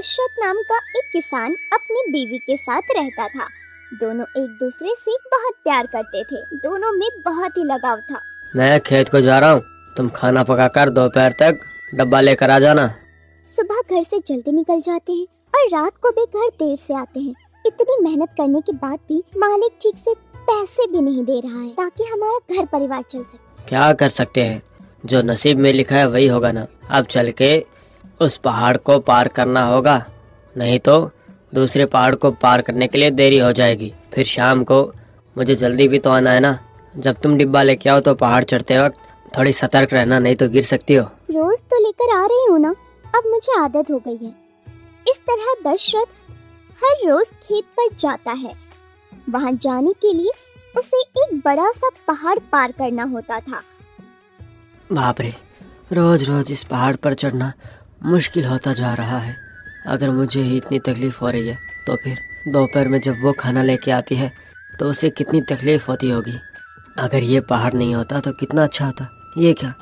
दशरथ नाम का एक किसान अपनी बीवी के साथ रहता था। दोनों एक दूसरे से बहुत प्यार करते थे। दोनों में बहुत ही लगाव था। मैं खेत को जा रहा हूँ, तुम खाना पकाकर दोपहर तक डब्बा लेकर आ जाना। सुबह घर से जल्दी निकल जाते हैं और रात को भी घर देर से आते हैं। इतनी मेहनत करने के बाद भी मालिक ठीक से पैसे भी नहीं दे रहा है ताकि हमारा घर परिवार चल सके। क्या कर सकते हैं, जो नसीब में लिखा है वही होगा ना। अब चल के उस पहाड़ को पार करना होगा, नहीं तो दूसरे पहाड़ को पार करने के लिए देरी हो जाएगी। फिर शाम को मुझे जल्दी भी तो आना है ना। जब तुम डिब्बा लेके आओ तो पहाड़ चढ़ते वक्त थोड़ी सतर्क रहना, नहीं तो गिर सकती हो। रोज तो लेकर आ रही हूँ ना, अब मुझे आदत हो गई है। इस तरह दशरथ हर रोज खेत पर जाता है। वहाँ जाने के लिए उसे एक बड़ा सा पहाड़ पार करना होता था। बाप रे, रोज रोज इस पहाड़ पर चढ़ना मुश्किल होता जा रहा है। अगर मुझे ही इतनी तकलीफ हो रही है तो फिर दोपहर में जब वो खाना लेके आती है तो उसे कितनी तकलीफ होती होगी। अगर ये पहाड़ नहीं होता तो कितना अच्छा होता। ये क्या,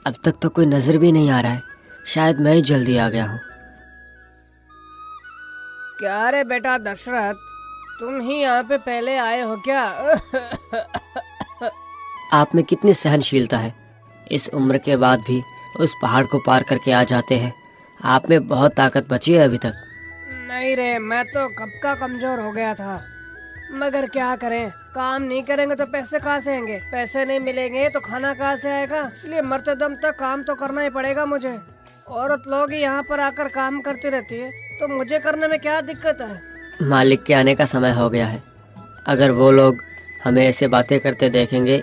अब तक तो कोई नजर भी नहीं आ रहा है। शायद मैं ही जल्दी आ गया हूँ। क्या रे बेटा दशरथ, तुम ही यहाँ पे पहले आए हो क्या? आप में कितनी सहनशीलता है, इस उम्र के बाद भी उस पहाड़ को पार करके आ जाते हैं। आप में बहुत ताकत बची है अभी तक। नहीं रे, मैं तो कब का कमजोर हो गया था, मगर क्या करें, काम नहीं करेंगे तो पैसे कहाँ से आएंगे, पैसे नहीं मिलेंगे तो खाना कहाँ से आएगा। इसलिए मरते दम तक काम तो करना ही पड़ेगा मुझे। औरत लोग ही यहाँ पर आकर काम करती रहती है तो मुझे करने में क्या दिक्कत है? मालिक के आने का समय हो गया है। अगर वो लोग हमें ऐसे बातें करते देखेंगे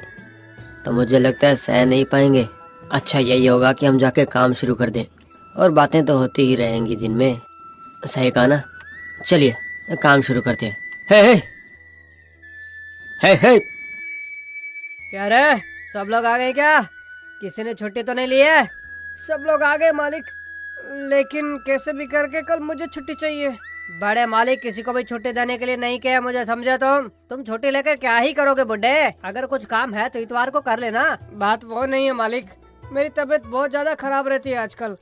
तो मुझे लगता है सह नहीं पाएंगे। अच्छा यही होगा कि हम जाके काम शुरू कर दें, और बातें तो होती ही रहेंगी दिन में। सही कहा ना, चलिए काम शुरू करते हैं। हे हे हे, क्या रे, सब लोग आ गए क्या? किसी ने छुट्टी तो नहीं ली है? सब लोग आ गए मालिक, लेकिन कैसे भी करके कल मुझे छुट्टी चाहिए। बड़े मालिक किसी को भी छुट्टी देने के लिए नहीं कहा मुझे, समझे? तुम छुट्टी लेकर क्या ही करोगे बुड्ढे? अगर कुछ काम है तो इतवार को कर लेना। बात वो नहीं है मालिक, मेरी तबीयत बहुत ज्यादा खराब रहती है आजकल।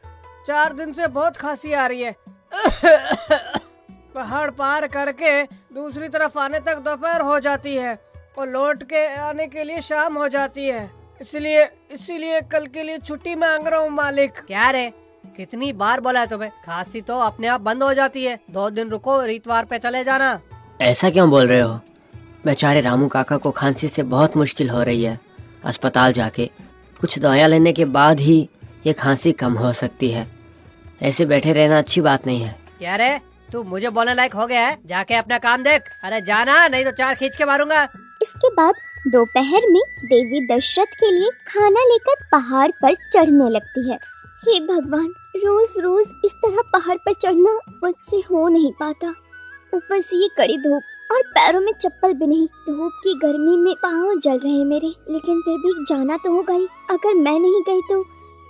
4 दिन से बहुत खांसी आ रही है। पहाड़ पार करके दूसरी तरफ आने तक दोपहर हो जाती है और लौट के आने के लिए शाम हो जाती है। इसीलिए कल के लिए छुट्टी मांग रहा हूँ मालिक। क्या रे, कितनी बार बोला है तुम्हें, खांसी तो अपने आप बंद हो जाती है। 2 दिन रुको, इतवार पे चले जाना। ऐसा क्यों बोल रहे हो? बेचारे रामू काका को खांसी से बहुत मुश्किल हो रही है। अस्पताल जाके कुछ दवाइयाँ लेने के बाद ही ये खांसी कम हो सकती है। ऐसे बैठे रहना अच्छी बात नहीं है। क्या रे, तू मुझे बोलने लायक हो गया है? जाके अपना काम देख। अरे जाना, नहीं तो 4 खींच के मारूंगा। इसके बाद दोपहर में देवी दशरथ के लिए खाना लेकर पहाड़ पर चढ़ने लगती है। हे भगवान, रोज रोज इस तरह पहाड़ पर चढ़ना मुझसे हो नहीं पाता। ऊपर से ये कड़ी धूप और पैरों में चप्पल भी नहीं। धूप की गर्मी में पाँव जल रहे हैं मेरे, लेकिन फिर भी जाना तो होगा ही। अगर मैं नहीं गई तो,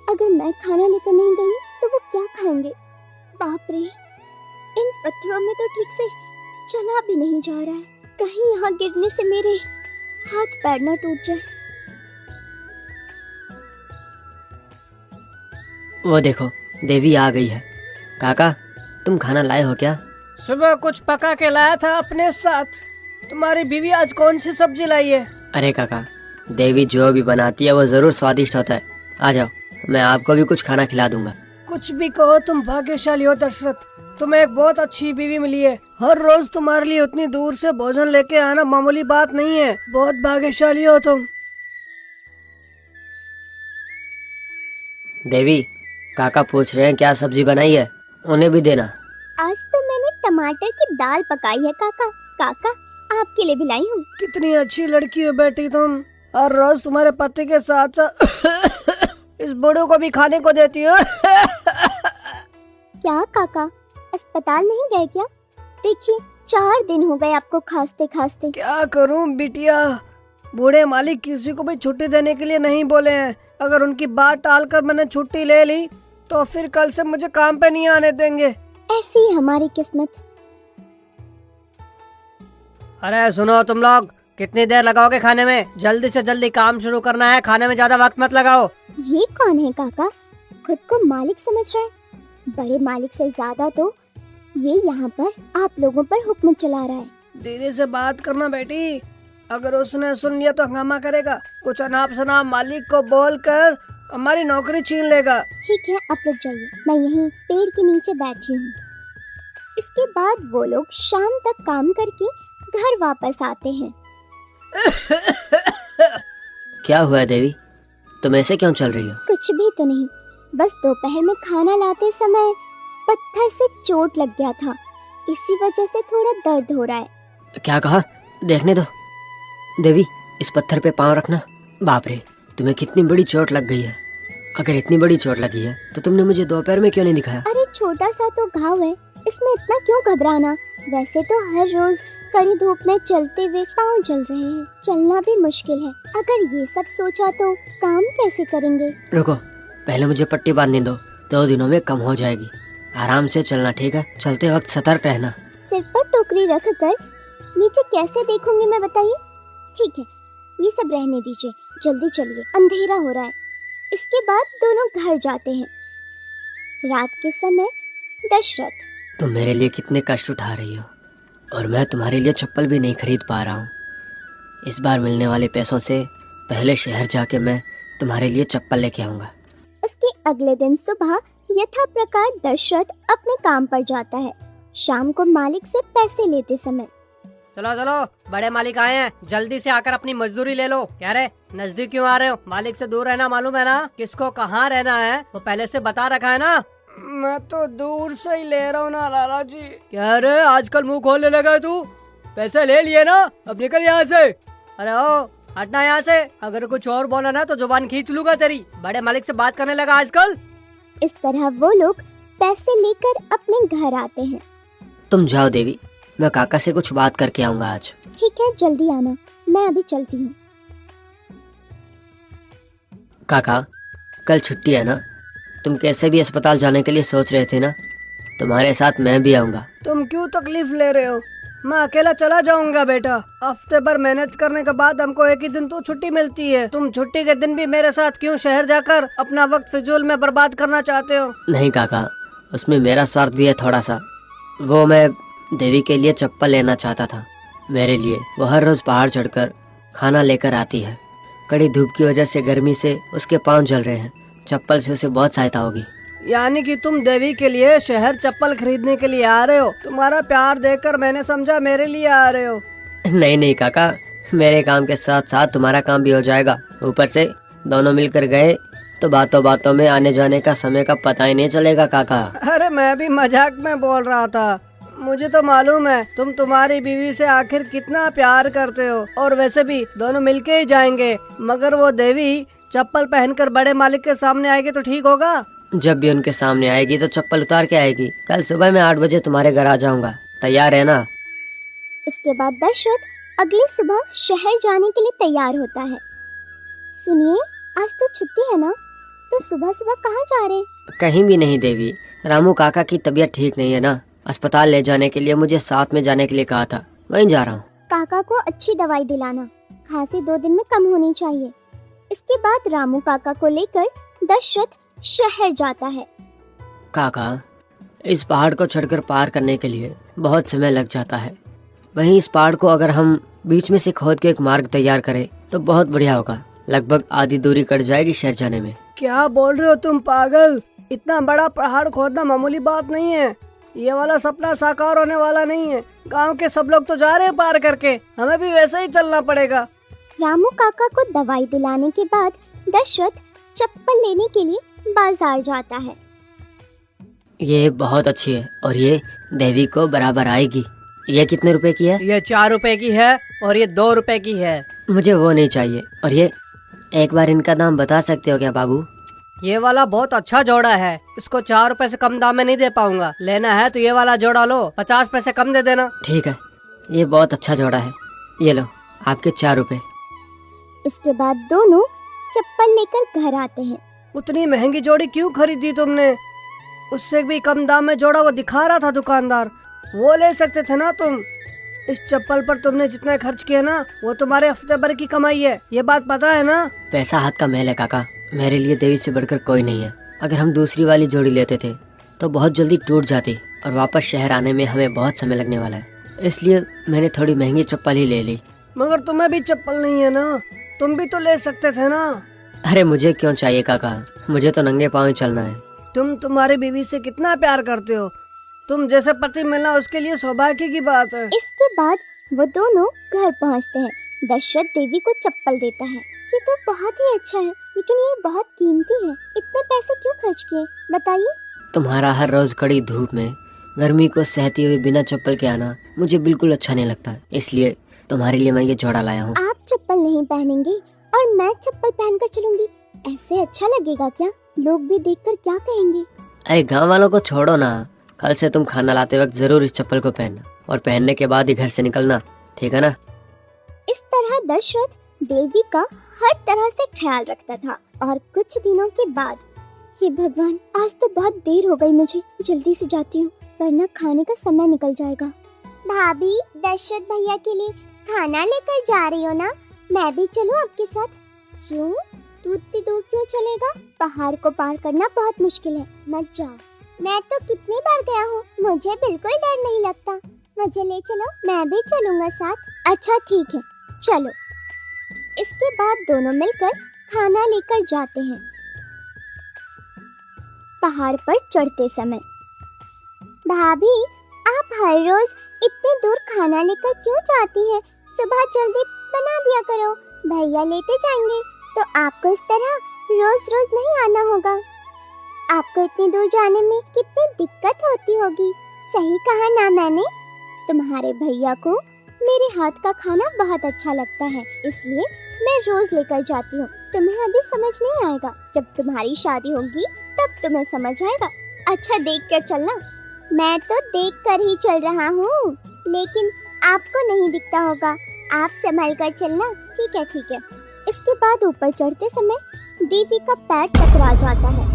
अगर मैं खाना लेकर नहीं गई तो वो क्या खाएंगे? बाप रे, इन पत्थरों में तो ठीक से चला भी नहीं जा रहा है। कहीं यहाँ गिरने से मेरे हाथ पैर न टूट जाए। वो देखो, देवी आ गई है। काका, तुम खाना लाए हो क्या? सुबह कुछ पका के लाया था अपने साथ। तुम्हारी बीवी आज कौन सी सब्जी लाई है? अरे काका, देवी जो भी बनाती है वो जरूर स्वादिष्ट होता है। आ जाओ, मैं आपको भी कुछ खाना खिला दूंगा। कुछ भी कहो, तुम भाग्यशाली हो दशरथ। तुम्हें एक बहुत अच्छी बीवी मिली है। हर रोज तुम्हारे लिए उतनी दूर से भोजन लेके आना मामूली बात नहीं है। बहुत भाग्यशाली हो तुम। देवी, काका पूछ रहे हैं क्या सब्जी बनाई है, उन्हें भी देना। आज तो मैंने टमाटर की दाल पकाई है काका। काका, आपके लिए भी लाई हूँ। कितनी अच्छी लड़की हो बेटी तुम। हर रोज तुम्हारे पति के साथ साथ इस बूढ़े को भी खाने को देती हो। क्या काका, अस्पताल नहीं गए क्या? देखिए, 4 दिन हो गए आपको खांसते खांसते। क्या करूं बिटिया, बूढ़े मालिक किसी को भी छुट्टी देने के लिए नहीं बोले हैं। अगर उनकी बात टालकर मैंने छुट्टी ले ली तो फिर कल से मुझे काम पे नहीं आने देंगे। ऐसी ही हमारी किस्मत। अरे सुनो तुम लोग, कितनी देर लगाओगे खाने में? जल्दी से जल्दी काम शुरू करना है, खाने में ज्यादा वक्त मत लगाओ। ये कौन है काका? खुद को मालिक समझ रहा है? बड़े मालिक से ज्यादा तो ये यहाँ पर आप लोगों पर हुक्म चला रहा है। धीरे से बात करना बेटी, अगर उसने सुन लिया तो हंगामा करेगा, कुछ अनाप शनाप मालिक को बोल कर हमारी नौकरी छीन लेगा। ठीक है, आप लोग जाइए, मैं यहीं पेड़ के नीचे बैठी हूँ। इसके बाद वो लोग शाम तक काम करके घर वापस आते हैं। क्या हुआ है देवी, तुम ऐसे क्यों चल रही हो? कुछ भी तो नहीं, बस दोपहर में खाना लाते समय पत्थर से चोट लग गया था, इसी वजह से थोड़ा दर्द हो रहा है। क्या कहा? देखने दो। देवी, इस पत्थर पे पाँव रखना। बाप रे, तुम्हें कितनी बड़ी चोट लग गई है। अगर इतनी बड़ी चोट लगी है तो तुमने मुझे दोपहर में क्यों नहीं दिखाया? अरे छोटा सा तो घाव है, इसमें इतना क्यों घबराना। वैसे तो हर रोज कड़ी धूप में चलते हुए पाँव जल रहे हैं, चलना भी मुश्किल है। अगर ये सब सोचा तो काम कैसे करेंगे। रुको, पहले मुझे पट्टी बांधने दो, 2 दिनों में कम हो जाएगी। आराम से चलना, ठीक है? चलते वक्त सतर्क रहना। सिर पर टोकरी रख कर नीचे कैसे देखूंगी मैं, बताइए। ठीक है, ये सब रहने दीजिए, जल्दी चलिए, अंधेरा हो रहा है। इसके बाद दोनों घर जाते हैं। रात के समय दशरथ, तुम मेरे लिए कितने कष्ट उठा रही हो और मैं तुम्हारे लिए चप्पल भी नहीं खरीद पा रहा हूँ। इस बार मिलने वाले पैसों से पहले शहर जाके मैं तुम्हारे लिए चप्पल लेके आऊंगा। उसके अगले दिन सुबह यथा प्रकार दशरथ अपने काम पर जाता है। शाम को मालिक से पैसे लेते समय, चलो चलो, बड़े मालिक आए हैं, जल्दी से आकर अपनी मजदूरी ले लो। कह रहे नजदीक क्यों आ रहे हो? मालिक से दूर रहना मालूम है ना? किसको कहाँ रहना है वो पहले से बता रखा है ना? मैं तो दूर से ही ले रहा हूँ ना लाला जी। कह रहे आजकल मुंह खोलने लगा तू? पैसे ले लिए ना, अब निकल यहाँ से। अरे ओ, हटना यहाँ से, अगर कुछ और बोला ना तो जुबान खींच लूंगा तेरी। बड़े मालिक से बात करने लगा आजकल। इस तरह वो लोग पैसे लेकर अपने घर आते हैं। तुम जाओ देवी, मैं काका से कुछ बात करके आऊंगा आज। ठीक है, जल्दी आना, मैं अभी चलती हूँ। काका, कल छुट्टी है ना? तुम कैसे भी अस्पताल जाने के लिए सोच रहे थे ना? तुम्हारे साथ मैं भी आऊंगा। तुम क्यों तकलीफ ले रहे हो? मैं अकेला चला जाऊंगा बेटा। हफ्ते भर मेहनत करने के बाद हमको एक ही दिन तो छुट्टी मिलती है। तुम छुट्टी के दिन भी मेरे साथ क्यों शहर जाकर अपना वक्त फिजूल में बर्बाद करना चाहते हो? नहीं काका, उसमें मेरा स्वार्थ भी है थोड़ा सा। वो मैं देवी के लिए चप्पल लेना चाहता था, मेरे लिए। वो हर रोज पहाड़ चढ़कर खाना लेकर आती है। कड़ी धूप की वजह से गर्मी से उसके पाँव जल रहे हैं, चप्पल से उसे बहुत सहायता होगी। यानी कि तुम देवी के लिए शहर चप्पल खरीदने के लिए आ रहे हो? तुम्हारा प्यार देखकर मैंने समझा मेरे लिए आ रहे हो। नहीं नहीं काका, मेरे काम के साथ साथ तुम्हारा काम भी हो जाएगा। ऊपर से दोनों मिलकर गए तो बातों बातों में आने जाने का समय का पता ही नहीं चलेगा काका। अरे मैं भी मजाक में बोल रहा था। मुझे तो मालूम है तुम तुम्हारी बीवी से आखिर कितना प्यार करते हो। और वैसे भी दोनों मिलके ही जाएंगे। मगर वो देवी चप्पल पहनकर बड़े मालिक के सामने आएगी तो ठीक होगा? जब भी उनके सामने आएगी तो चप्पल उतार के आएगी। कल सुबह मैं 8 बजे तुम्हारे घर आ जाऊंगा, तैयार है ना? इसके बाद दशरथ अगली सुबह शहर जाने के लिए तैयार होता है। सुनिए, आज तो छुट्टी है ना, तो सुबह सुबह कहाँ जा रहे हैं? कहीं भी नहीं देवी, रामू काका की तबीयत ठीक नहीं है ना, अस्पताल ले जाने के लिए मुझे साथ में जाने के लिए कहा था, वहीं जा रहा हूँ। काका को अच्छी दवाई दिलाना, खांसी 2 दिन में कम होनी चाहिए। इसके बाद रामू काका को लेकर दशरथ शहर जाता है। काका, इस पहाड़ को चढ़कर पार करने के लिए बहुत समय लग जाता है। वहीं इस पहाड़ को अगर हम बीच में से खोद के एक मार्ग तैयार करें तो बहुत बढ़िया होगा। लगभग आधी दूरी कट जाएगी शहर जाने में। क्या बोल रहे हो तुम पागल? इतना बड़ा पहाड़ खोदना मामूली बात नहीं है। ये वाला सपना साकार होने वाला नहीं है। गांव के सब लोग तो जा रहे हैं पार करके, हमें भी वैसे ही चलना पड़ेगा। रामू काका को दवाई दिलाने के बाद दशरथ चप्पल लेने के लिए बाजार जाता है। ये बहुत अच्छी है और ये देवी को बराबर आएगी। ये कितने रुपए की है? ये 4 रुपए की है और ये 2 रुपए की है। मुझे वो नहीं चाहिए। और ये, एक बार इनका दाम बता सकते हो क्या बाबू? ये वाला बहुत अच्छा जोड़ा है, इसको 4 रुपए से कम दाम में नहीं दे पाऊंगा। लेना है तो ये वाला जोड़ा लो, 50 पैसे कम दे देना। ठीक है, ये बहुत अच्छा जोड़ा है, ये लो आपके 4 रुपए। इसके बाद दोनों चप्पल लेकर घर आते हैं। उतनी महंगी जोड़ी क्यों खरीदी तुमने? उससे भी कम दाम में जोड़ा वो दिखा रहा था दुकानदार, वो ले सकते थे ना तुम। इस चप्पल पर तुमने जितना खर्च किया ना, वो तुम्हारे हफ्ते भर की कमाई है, ये बात पता है ना? पैसा हाथ का मैल है काका, मेरे लिए देवी से बढ़कर कोई नहीं है। अगर हम दूसरी वाली जोड़ी लेते थे तो बहुत जल्दी टूट जाती और वापस शहर आने में हमें बहुत समय लगने वाला है, इसलिए मैंने थोड़ी महंगी चप्पल ही ले ली। मगर तुम्हें भी चप्पल नहीं है ना, तुम भी तो ले सकते थे ना। अरे मुझे क्यों चाहिए काका, मुझे तो नंगे पाँव ही चलना है। तुम तुम्हारी बीवी से कितना प्यार करते हो, तुम जैसे पति मिलना उसके लिए सौभाग्य की बात है। इसके बाद वो दोनों घर पहुंचते हैं। दशरथ देवी को चप्पल देता है। ये तो बहुत ही अच्छा है, लेकिन ये बहुत कीमती है। इतने पैसे क्यों खर्च किए बताइए? तुम्हारा हर रोज कड़ी धूप में गर्मी को सहती हुई बिना चप्पल के आना मुझे बिल्कुल अच्छा नहीं लगता, इसलिए तुम्हारे लिए मैं ये जोड़ा लाया हूँ। आप चप्पल नहीं पहनेंगे और मैं चप्पल पहनकर चलूंगी, ऐसे अच्छा लगेगा क्या? लोग भी देखकर क्या कहेंगे? अरे गांव वालों को छोड़ो ना, कल से तुम खाना लाते वक्त जरूर इस चप्पल को पहनना और पहनने के बाद ही घर से निकलना, ठीक है ना? इस तरह दशरथ देवी का हर तरह से ख्याल रखता था। और कुछ दिनों के बाद, हे भगवान, आज तो बहुत देर हो गई, मुझे जल्दी से जाती हूँ वरना खाने का समय निकल जाएगा। भाभी, दशरथ भैया के लिए खाना लेकर जा रही हो ना? मैं भी चलूं आपके साथ? क्यों? तू इतनी दूर क्यों चलेगा? पहाड़ को पार करना बहुत मुश्किल है, मत जाओ। मैं तो कितनी बार गया हूँ, मुझे बिल्कुल डर नहीं लगता। मुझे ले चलो, मैं भी चलूंगा साथ। अच्छा ठीक है, चलो। इसके बाद दोनों मिलकर खाना लेकर जाते हैं। पहाड़ पर चढ़ते समय, भाभी, आप हर रोज इतने दूर खाना लेकर क्यों जाती हैं? सुबह जल्दी बना दिया करो, भैया लेते जाएंगे। तो आपको इस तरह रोज रोज नहीं आना होगा। आपको इतनी दूर जाने में कितनी दिक्कत होती होगी। सही कहा ना मैंने? तुम्हारे भैया को मेरे हाथ का खाना बहुत अच्छा लगता है, इसलिए मैं रोज लेकर जाती हूँ। तुम्हें अभी समझ नहीं आएगा, जब तुम्हारी शादी होगी तब तुम्हें समझ आएगा। अच्छा देख कर चलना। मैं तो देख कर ही चल रहा हूँ, लेकिन आपको नहीं दिखता होगा। आप संभल कर चलना, ठीक है ठीक है। इसके बाद ऊपर चढ़ते समय देवी का पैर टकरा जाता है।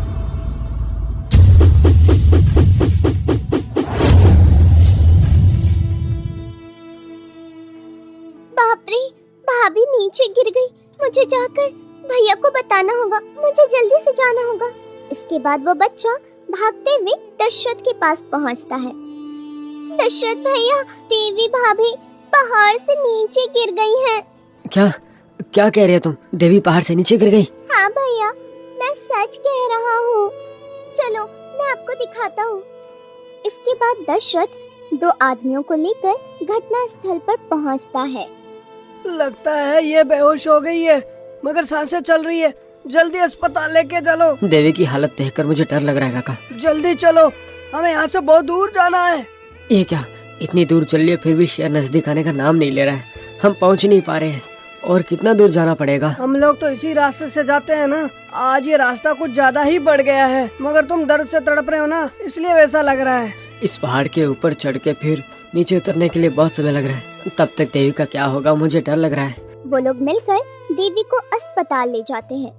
बाप रे, भाभी नीचे गिर गई। मुझे जाकर भैया को बताना होगा, मुझे जल्दी से जाना होगा। इसके बाद वो बच्चा भागते हुए दशरथ के पास पहुंचता है। दशरथ भैया, देवी भाभी पहाड़ से नीचे गिर गई हैं। क्या क्या कह रहे हो तुम? देवी पहाड़ से नीचे गिर गई? हाँ भैया, मैं सच कह रहा हूँ। चलो मैं आपको दिखाता हूँ। इसके बाद दशरथ दो आदमियों को लेकर घटना स्थल पर पहुँचता है। लगता है ये बेहोश हो गई है, मगर सांसें चल रही है। जल्दी अस्पताल लेके चलो। देवी की हालत देखकर मुझे डर लग रहा है काका। जल्दी चलो, हमें यहाँ से बहुत दूर जाना है। ये क्या, इतनी दूर चल लिए फिर भी शहर नजदीक आने का नाम नहीं ले रहा है। हम पहुँच नहीं पा रहे हैं। और कितना दूर जाना पड़ेगा? हम लोग तो इसी रास्ते से जाते हैं ना। आज ये रास्ता कुछ ज्यादा ही बढ़ गया है, मगर तुम दर्द से तड़प रहे हो ना, इसलिए वैसा लग रहा है। इस पहाड़ के ऊपर चढ़ के फिर नीचे उतरने के लिए बहुत समय लग रहा है। तब तक देवी का क्या होगा, मुझे डर लग रहा है। वो लोग मिलकर देवी को अस्पताल ले जाते हैं।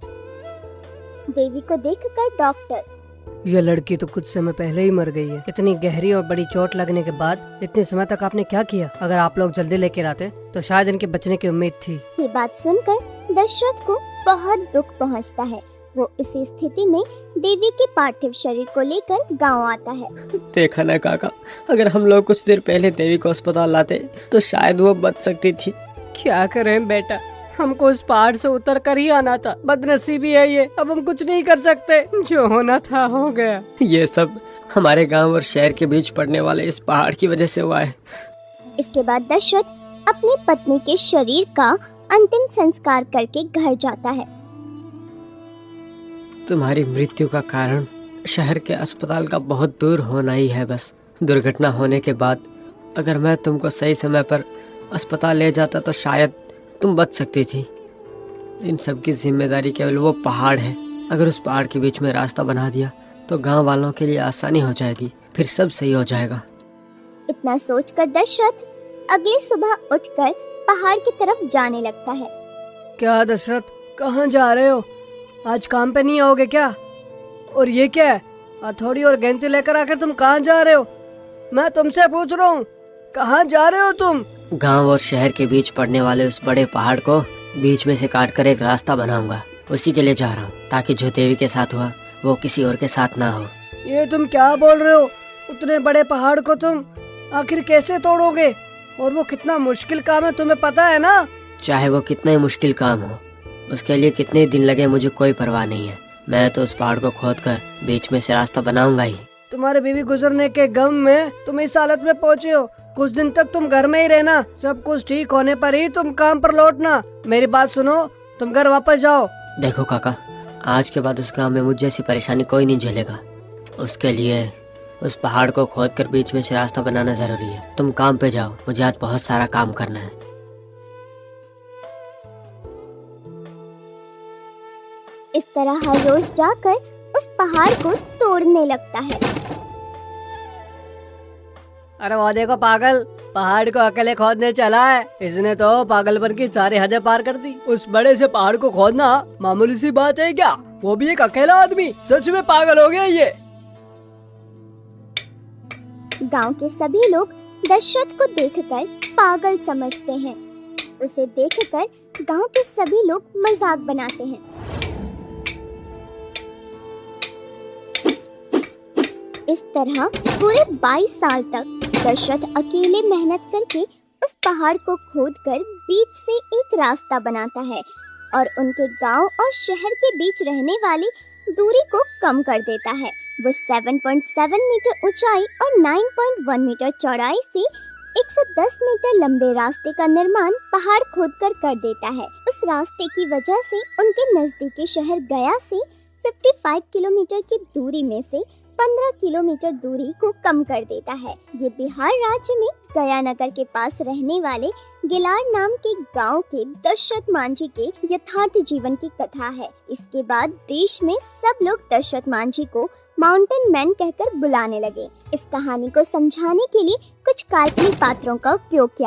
देवी को देखकर डॉक्टर, ये लड़की तो कुछ समय पहले ही मर गई है। इतनी गहरी और बड़ी चोट लगने के बाद इतने समय तक आपने क्या किया? अगर आप लोग जल्दी लेकर आते तो शायद इनके बचने की उम्मीद थी। ये बात सुनकर दशरथ को बहुत दुख पहुंचता है। वो इसी स्थिति में देवी के पार्थिव शरीर को लेकर गांव आता है। देखा ना काका, अगर हम लोग कुछ देर पहले देवी को अस्पताल लाते तो शायद वो बच सकती थी। क्या करें बेटा, हमको उस पहाड़ से उतर कर ही आना था। बदनसीबी है ये, अब हम कुछ नहीं कर सकते। जो होना था हो गया। ये सब हमारे गांव और शहर के बीच पड़ने वाले इस पहाड़ की वजह से हुआ है। इसके बाद दशरथ अपनी पत्नी के शरीर का अंतिम संस्कार करके घर जाता है। तुम्हारी मृत्यु का कारण शहर के अस्पताल का बहुत दूर होना ही है। बस दुर्घटना होने के बाद अगर मैं तुमको सही समय पर अस्पताल ले जाता तो शायद तुम बच सकती थी। इन सब की जिम्मेदारी केवल वो पहाड़ है। अगर उस पहाड़ के बीच में रास्ता बना दिया तो गांव वालों के लिए आसानी हो जाएगी, फिर सब सही हो जाएगा। इतना सोचकर दशरथ अगली सुबह उठकर पहाड़ की तरफ जाने लगता है। क्या दशरथ, कहाँ जा रहे हो? आज काम पे नहीं आओगे क्या? और ये क्या है, हथौड़ी और गेंती लेकर आकर तुम कहाँ जा रहे हो? मैं तुमसे पूछ रहा हूँ, कहाँ जा रहे हो तुम? गांव और शहर के बीच पड़ने वाले उस बड़े पहाड़ को बीच में से काट कर एक रास्ता बनाऊंगा। उसी के लिए जा रहा हूँ, ताकि जो देवी के साथ हुआ वो किसी और के साथ ना हो। ये तुम क्या बोल रहे हो? उतने बड़े पहाड़ को तुम आखिर कैसे तोड़ोगे? और वो कितना मुश्किल काम है, तुम्हें पता है ना? चाहे वो कितना ही मुश्किल काम हो, उसके लिए कितने दिन लगे मुझे कोई परवाह नहीं है। मैं तो उस पहाड़ को खोद कर बीच में से रास्ता बनाऊंगा ही। तुम्हारे बीवी गुजरने के गम में तुम इस हालत में पहुँचे हो। कुछ दिन तक तुम घर में ही रहना, सब कुछ ठीक होने पर ही तुम काम पर लौटना। मेरी बात सुनो, तुम घर वापस जाओ। देखो काका, आज के बाद उस गांव में मुझ जैसी परेशानी कोई नहीं झेलेगा। उसके लिए उस पहाड़ को खोद कर बीच में से रास्ता बनाना जरूरी है। तुम काम पे जाओ, मुझे आज बहुत सारा काम करना है। इस तरह हर रोज जाकर उस पहाड़ को तोड़ने लगता है। अरे वो देखो पागल, पहाड़ को अकेले खोदने चला है। इसने तो पागलपन की सारी हदें पार कर दी। उस बड़े से पहाड़ को खोदना मामूली सी बात है क्या? वो भी एक अकेला आदमी। सच में पागल हो गया ये। गांव के सभी लोग दशरथ को देखकर पागल समझते हैं। उसे देखकर गांव के सभी लोग मजाक बनाते हैं। इस तरह पूरे 22 साल तक दशरथ अकेले मेहनत करके उस पहाड़ को खोदकर बीच से एक रास्ता बनाता है और उनके गांव और शहर के बीच रहने वाली दूरी को कम कर देता है। वो 7.7 मीटर ऊंचाई और 9.1 मीटर चौड़ाई से 110 मीटर लंबे रास्ते का निर्माण पहाड़ खोदकर कर देता है। उस रास्ते की वजह से उनके नजदीकी शहर गया से 55 किलोमीटर की दूरी में से 15 किलोमीटर दूरी को कम कर देता है। ये बिहार राज्य में गया नगर के पास रहने वाले गिलार नाम के गांव के दशरथ मांझी के यथार्थ जीवन की कथा है। इसके बाद देश में सब लोग दशरथ मांझी को माउंटेन मैन कहकर बुलाने लगे। इस कहानी को समझाने के लिए कुछ काल्पनिक पात्रों का उपयोग किया।